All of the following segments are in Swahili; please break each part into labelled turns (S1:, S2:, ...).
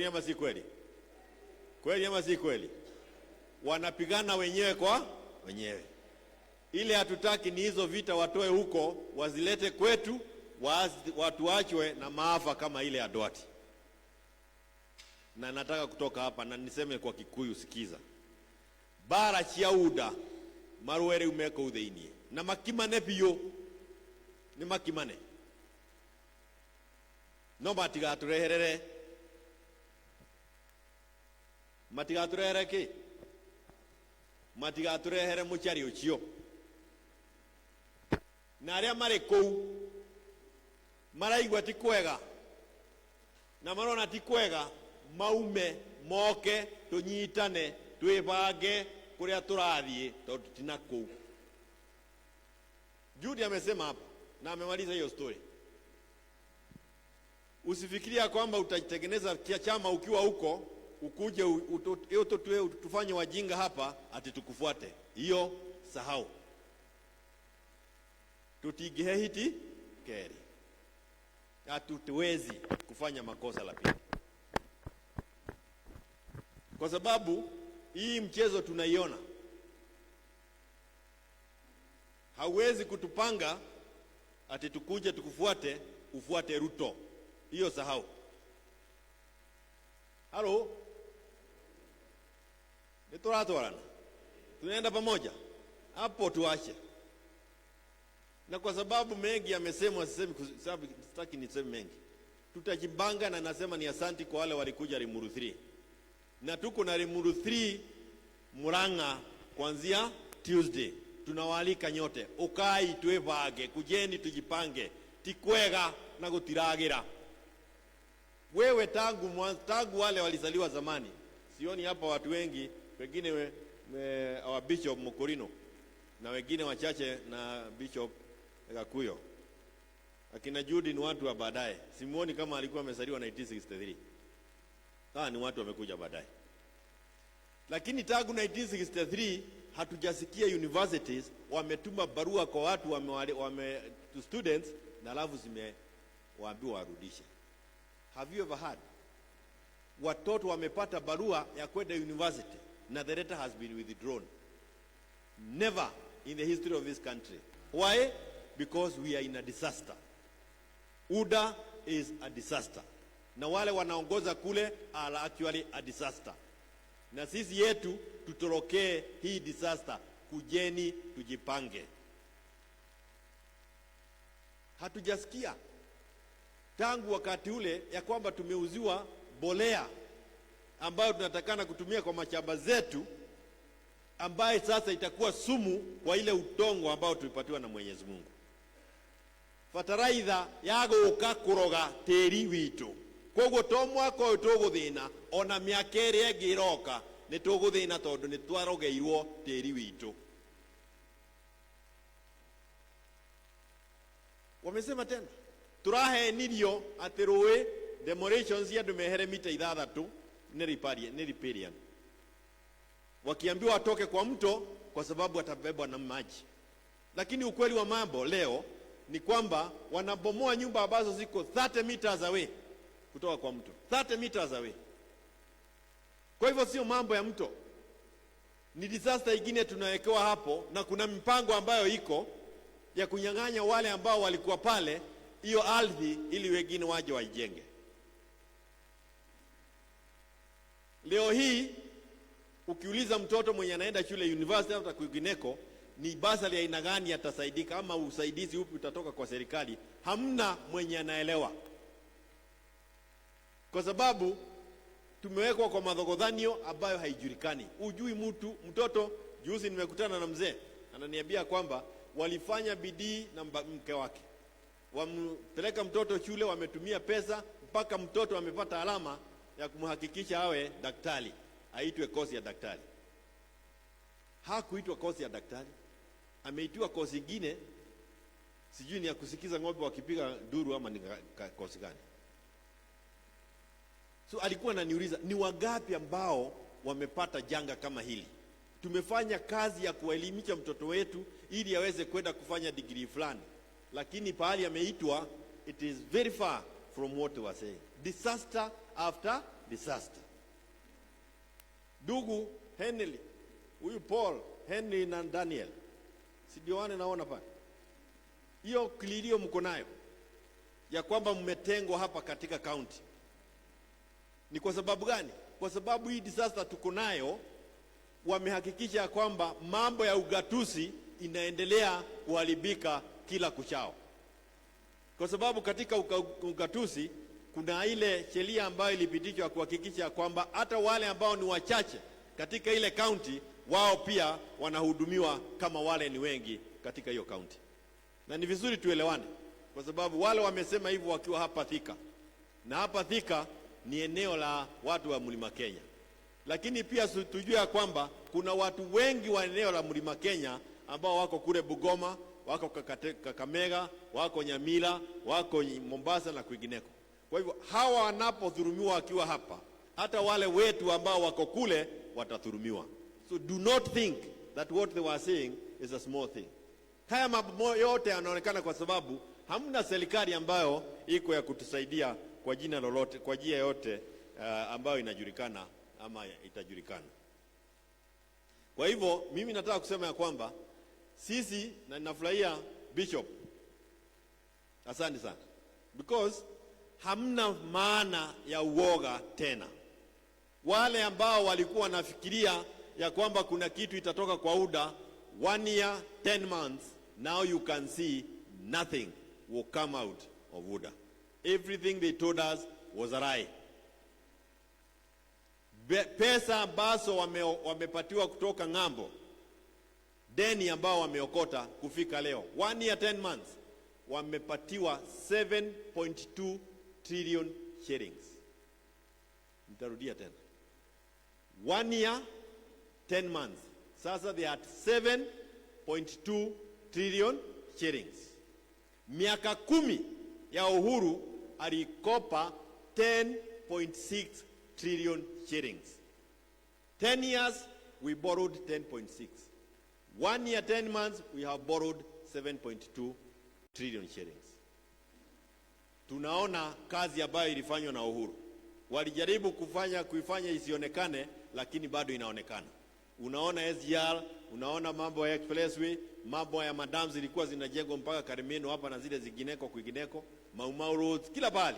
S1: Kweli ama si kweli? Kweli ama si kweli? Wanapigana wenyewe kwa wenyewe. Ile hatutaki ni hizo vita watoe huko, wazilete kwetu, watuachwe na maafa kama ile ya Dwati. Na nataka kutoka hapa na niseme kwa Kikuyu, sikiza. Bara chiauda maruere umeko utheini na makimane biyo ni makimane no matigaturehera ki matigaturehera muchari ucio na aria mari kou maraigwa ti kwega na marona ti kwega, maume moke tunyitane twibange kuria turathie tondu tina kou. Judy amesema hapa na amemaliza hiyo story. Usifikiria kwamba utatengeneza chama ukiwa huko ukuje tufanye wajinga hapa ati tukufuate. Hiyo sahau. Tutigehiti keri. Hatuwezi kufanya makosa la pili. Kwa sababu hii mchezo tunaiona. Hauwezi kutupanga ati tukuje tukufuate, ufuate Ruto. Hiyo sahau. Halo? Nitoratwarana. Tunaenda pamoja. Hapo tuache. Na kwa sababu mengi yamesemwa, sitaki niseme mengi. Tutajibanga na nasema ni asanti kwa wale walikuja Limuru 3. Na tuko na Limuru 3 Murang'a kuanzia Tuesday. Tunawaalika nyote. Ukai twebage, kujeni tujipange. Tikwega na gutiragira. Wewe tangu wale walizaliwa zamani. Sioni hapa watu wengi, pengine our Bishop Mukurino na wengine wachache na Bishop Gakuyo. Akina Judy ni watu wa baadaye. Simuoni kama alikuwa amezaliwa 1963. Ni watu wamekuja baadaye. Lakini tangu 1963 hatujasikia universities wametuma barua kwa watu to students na alafu zimewaambiwa warudishe. Have you ever heard? Watoto wamepata barua ya kwenda university na the letter has been withdrawn. Never in the history of this country. Why? Because we are in a disaster. UDA is a disaster. Na wale wanaongoza kule are actually a disaster. Na sisi yetu tutorokee hii disaster. Kujeni tujipange. Hatujasikia tangu wakati ule ya kwamba tumeuziwa bolea ambayo tunatakana kutumia kwa mashamba zetu, ambaye sasa itakuwa sumu kwa ile udongo ambao tulipatiwa na Mwenyezi Mungu. Fataraitha yaguka kuroga teri witu. Koguo to mwaka uyu tuguthina ona miaka iri ngiroka ni tuguthina tondu ni twarogeirwo teri witu. Wamesema tena turahe nirio ati ruwe demolitions ya dumehere mita 6 ni riparian. Wakiambiwa watoke kwa mto kwa sababu watabebwa na maji. Lakini ukweli wa mambo leo ni kwamba wanabomoa nyumba ambazo ziko 30 meters away kutoka kwa mto. 30 meters away. Kwa hivyo sio mambo ya mto. Ni disaster ingine tunawekewa hapo, na kuna mipango ambayo iko ya kunyang'anya wale ambao walikuwa pale hiyo ardhi ili wengine waje waijenge. Leo hii ukiuliza mtoto mwenye anaenda shule university hata kwingineko ni basari ya aina gani atasaidika ama usaidizi upi utatoka kwa serikali, hamna mwenye anaelewa. Kwa sababu tumewekwa kwa madhogodhanio ambayo haijulikani. Ujui mtoto. Juzi nimekutana na mzee ananiambia kwamba walifanya bidii na mke wake. Wampeleka mtoto shule, wametumia pesa mpaka mtoto amepata alama ya kumhakikisha awe daktari, aitwe kozi ya daktari. Hakuitwa kozi ya daktari, ameitiwa kozi nyingine, sijui ni ya kusikiza ng'ombe wakipiga duru ama ni kozi gani. So alikuwa ananiuliza ni wangapi ambao wamepata janga kama hili. Tumefanya kazi ya kuelimisha mtoto wetu ili aweze kwenda kufanya degree fulani, lakini pahali ameitwa it is very far from what we were saying. Disaster after disaster. Ndugu Henry, huyu Paul, Henry na Daniel, si ndio wale naona pale? Hiyo kilio mko nayo ya kwamba mmetengwa hapa katika county. Ni kwa sababu gani? Kwa sababu hii disaster tuko nayo, wamehakikisha kwamba mambo ya ugatuzi inaendelea kuharibika kila kuchao. Kwa sababu katika ugatuzi kuna ile sheria ambayo ilipitishwa kuhakikisha kwamba hata wale ambao ni wachache katika ile county wao pia wanahudumiwa kama wale ni wengi katika hiyo county. Na ni vizuri tuelewane, kwa sababu wale wamesema hivyo wakiwa hapa Thika. Na hapa Thika ni eneo la watu wa Mlima Kenya. Lakini pia tujue kwamba kuna watu wengi wa eneo la Mlima Kenya ambao wako kule Bungoma, wako Kakamega, wako Nyamira, wako Mombasa na kwingineko. Kwa hivyo hawa wanapodhulumiwa wakiwa hapa, hata wale wetu ambao wako kule watadhulumiwa. So do not think that what they were saying is a small thing. Haya mambo yote yanaonekana kwa sababu hamna serikali ambayo iko ya kutusaidia kwa jina lolote, kwa njia yote ambayo inajulikana ama itajulikana. Kwa hivyo mimi nataka kusema ya kwamba sisi, na ninafurahia Bishop, asante sana, because hamna maana ya uoga tena. Wale ambao walikuwa wanafikiria ya kwamba kuna kitu itatoka kwa UDA 1 year 10 months, now you can see nothing will come out of UDA. Everything they told us was a lie. Pesa ambazo wamepatiwa kutoka ng'ambo, deni ambao wameokota kufika leo 1 year 10 months, wamepatiwa 7.2 trillion shillings. Nitarudia tena, 1 year 10 months, sasa they had 7.2 trillion shillings. Miaka 10 ya Uhuru alikopa 10.6 trillion shillings. 10 years we borrowed 10.6. 1 year 10 months we have borrowed 7.2 trillion shillings. Tunaona kazi ambayo ilifanywa na Uhuru. Walijaribu kuifanya isionekane, lakini bado inaonekana. Unaona SGR, unaona mambo ya expressway, mambo ya madams zilikuwa zinajengwa mpaka Karimeno hapa na zile zingineko kwingineko, Mau roads kila pale.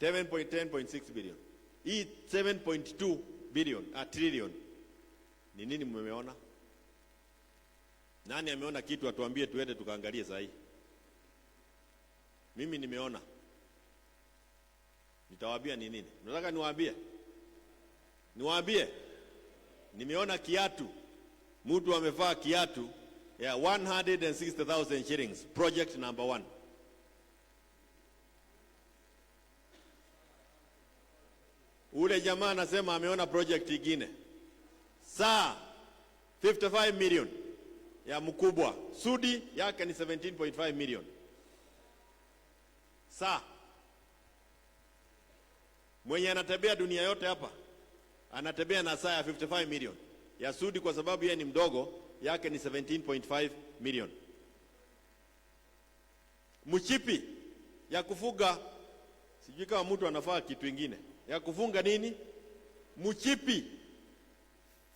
S1: 10.6 billion. Hii 7.2 billion, trillion. Ni nini mmeona? Nani ameona kitu atuambie tuende tukaangalie sahi? Mimi nimeona. Nitawaambia ni nini? Nataka niwaambie. Nimeona kiatu. Mtu amevaa kiatu ya 160,000 shillings, project number 1. Ule jamaa anasema ameona project nyingine. Saa 55 million ya mkubwa. Sudi yake ni 17.5 million. Saa mwenye anatembea dunia yote hapa anatembea na saa ya 55 million. Ya Sudi kwa sababu yeye ni mdogo, yake ni 17.5 million. Mchipi ya kufuga, sijui kama mtu anafaa kitu kingine. Ya kufunga nini? Mchipi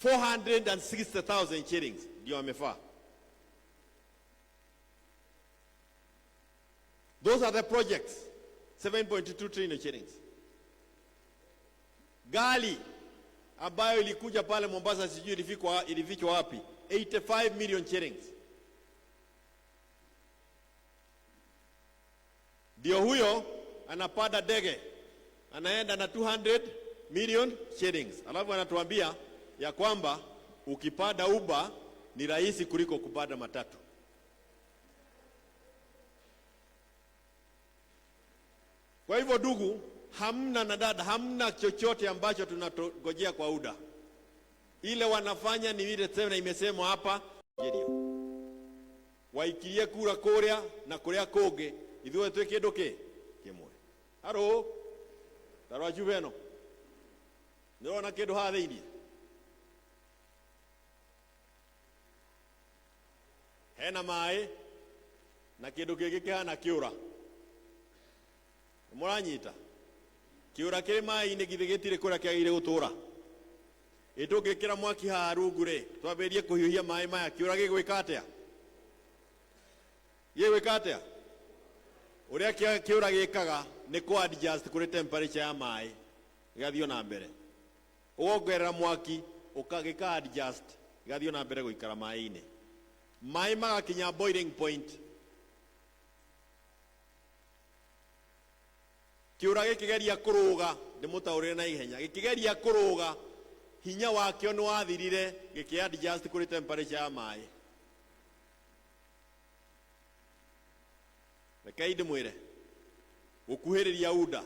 S1: 460,000 shillings ndio amefaa. Those are the projects. 7.2 trillion shillings. Gali ambayo ilikuja pale Mombasa, sijui ilifichwa wapi, 85 million shillings. Ndio huyo anapanda ndege anaenda na 200 million shillings. Alafu anatuambia ya kwamba ukipanda Uber ni rahisi kuliko kupanda matatu. Kwa hivyo ndugu, hamna na dada, hamna chochote ambacho tunatongojea kwa UDA. Ile wanafanya ni ile tena imesemwa hapa, waikirie kura korea na korea koge ithuwe tweke ndoke kimwe. Haro tarwa juveno ndona kindu hathini hena mai na kindu kingi kihana kiura muranyita kiura kiri mai-ini githe gitire kuria kiagire gutura itungikira mwaki haha rungu ri twambirie kuhiuhia mai maya kiura gigwika atia uria kiura gikaga ni ku adjust kuri temperature ya mai igathio na mbere ugongerera mwaki ukagika adjust igathio na mbere guikara mai-ini mai magakinya boiling point kiura gikigeria kuruga ndimutaurire na ihenya gikigeria kuruga hinya wakio ni wathirire giki adjust kuri temperature ya mai rekei ndimwire gukuhiriria unda